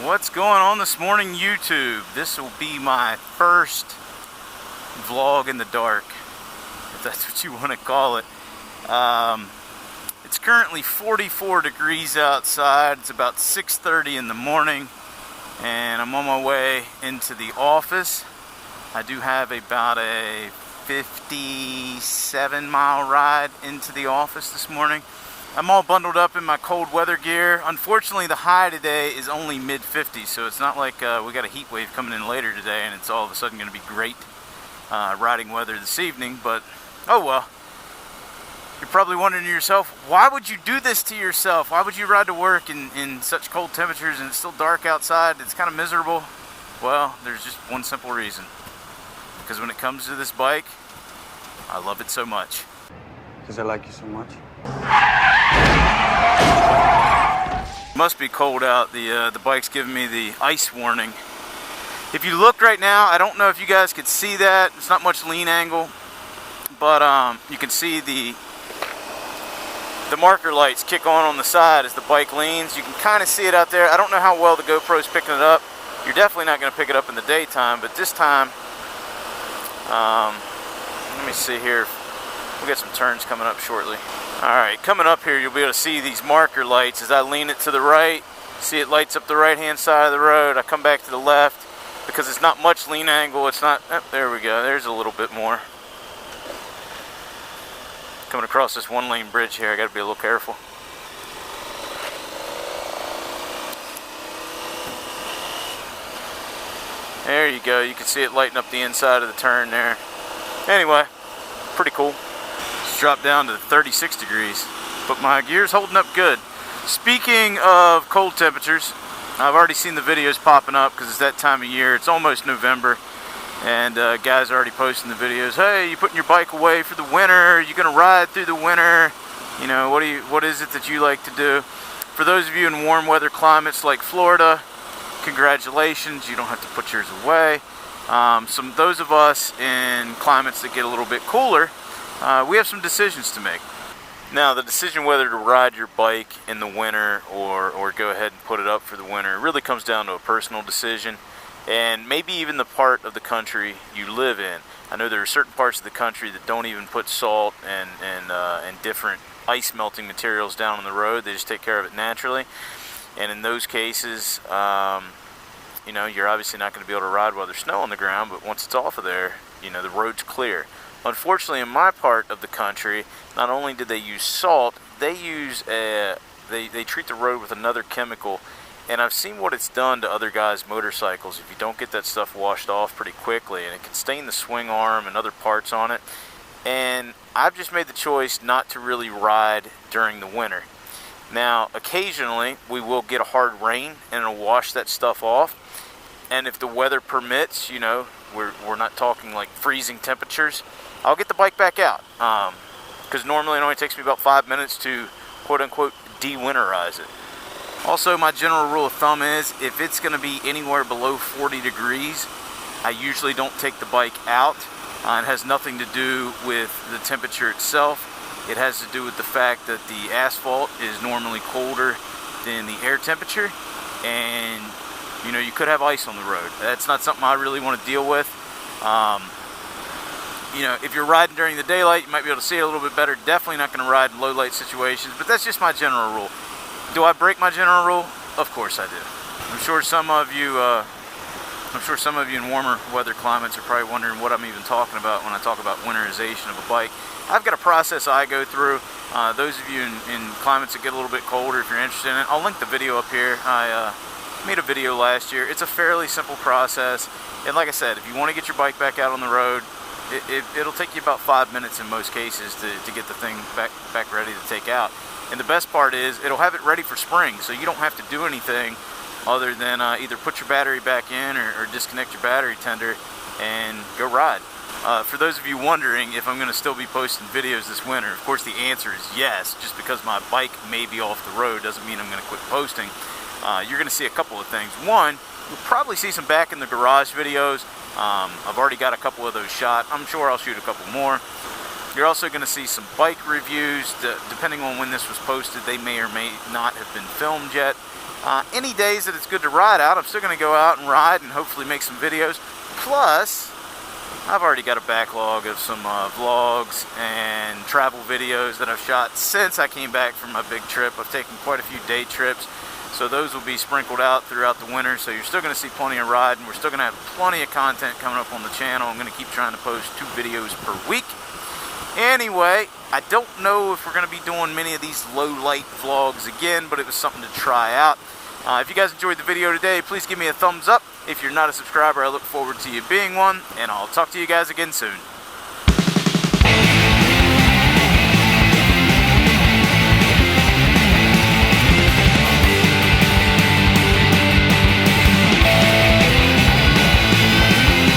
What's going on this morning, YouTube? This will be my first vlog in the dark, if that's what you want to call it. It's currently 44 degrees outside. It's about 6:30 in the morning, and I'm on my way into the office. I do have about a 57-mile ride into the office this morning. I'm all bundled up in my cold weather gear. Unfortunately, the high today is only mid-50s, so it's not like we got a heat wave coming in later today and it's all of a sudden going to be great riding weather this evening, but oh well. You're probably wondering to yourself, why would you do this to yourself? Why would you ride to work in such cold temperatures and it's still dark outside? It's kind of miserable. Well, there's just one simple reason. Because when it comes to this bike, I love it so much. Because I like you so much. Must be cold out. The bike's giving me the ice warning. If you look right now, I don't know if you guys could see that. It's not much lean angle, but you can see the marker lights kick on the side as the bike leans. You can kind of see it out there. I don't know how well the GoPro's picking it up. You're definitely not going to pick it up in the daytime, but this time, let me see here. We'll get some turns coming up shortly. Alright, coming up here, you'll be able to see these marker lights. As I lean it to the right, see it lights up the right-hand side of the road. I come back to the left because it's not much lean angle. It's not, there we go. There's a little bit more. Coming across this one-lane bridge here, I got to be a little careful. There you go. You can see it lighting up the inside of the turn there. Anyway, pretty cool. It's dropped down to 36 degrees, but my gear's holding up good. Speaking of cold temperatures, I've already seen the videos popping up because it's that time of year. It's almost November, and guys are already posting the videos. Hey, you putting your bike away for the winter? You gonna ride through the winter? You know, what is it that you like to do? For those of you in warm weather climates like Florida, congratulations, you don't have to put yours away. Those of us in climates that get a little bit cooler, we have some decisions to make. Now, the decision whether to ride your bike in the winter or go ahead and put it up for the winter really comes down to a personal decision, and maybe even the part of the country you live in. I know there are certain parts of the country that don't even put salt and different ice melting materials down on the road. They just take care of it naturally. And in those cases, you know, you're obviously not going to be able to ride while there's snow on the ground, but once it's off of there, you know, the road's clear. Unfortunately, in my part of the country, not only do they use salt, they treat the road with another chemical, and I've seen what it's done to other guys' motorcycles if you don't get that stuff washed off pretty quickly, and it can stain the swing arm and other parts on it. And I've just made the choice not to really ride during the winter. Now, occasionally, we will get a hard rain and it'll wash that stuff off. And if the weather permits, you know, we're not talking like freezing temperatures, I'll get the bike back out. Because normally it only takes me about 5 minutes to, quote-unquote, de-winterize it. Also, my general rule of thumb is, if it's going to be anywhere below 40 degrees, I usually don't take the bike out. It has nothing to do with the temperature itself. It has to do with the fact that the asphalt is normally colder than the air temperature, and you know, you could have ice on the road. That's not something I really want to deal with. You know, if you're riding during the daylight, you might be able to see it a little bit better. Definitely not going to ride in low light situations, but that's just my general rule. Do I break my general rule? Of course I do. I'm sure some of you in warmer weather climates are probably wondering what I'm even talking about when I talk about winterization of a bike. I've got a process I go through. Those of you in climates that get a little bit colder, if you're interested in it, I'll link the video up here. I made a video last year. It's a fairly simple process, and like I said, if you want to get your bike back out on the road, it'll take you about 5 minutes in most cases to get the thing back ready to take out. And the best part is it'll have it ready for spring, so you don't have to do anything other than either put your battery back in or disconnect your battery tender and go ride. For those of you wondering if I'm going to still be posting videos this winter, of course the answer is yes. Just because my bike may be off the road doesn't mean I'm going to quit posting. You're going to see a couple of things. One, you'll probably see some back in the garage videos. I've already got a couple of those shot. I'm sure I'll shoot a couple more. You're also going to see some bike reviews. Depending on when this was posted, they may or may not have been filmed yet. Any days that it's good to ride out, I'm still going to go out and ride and hopefully make some videos. Plus, I've already got a backlog of some vlogs and travel videos that I've shot since I came back from my big trip. I've taken quite a few day trips, so those will be sprinkled out throughout the winter. So you're still going to see plenty of riding. We're still going to have plenty of content coming up on the channel. I'm going to keep trying to post 2 videos per week. Anyway, I don't know if we're going to be doing many of these low light vlogs again, but it was something to try out. If you guys enjoyed the video today, please give me a thumbs up. If you're not a subscriber, I look forward to you being one, and I'll talk to you guys again soon.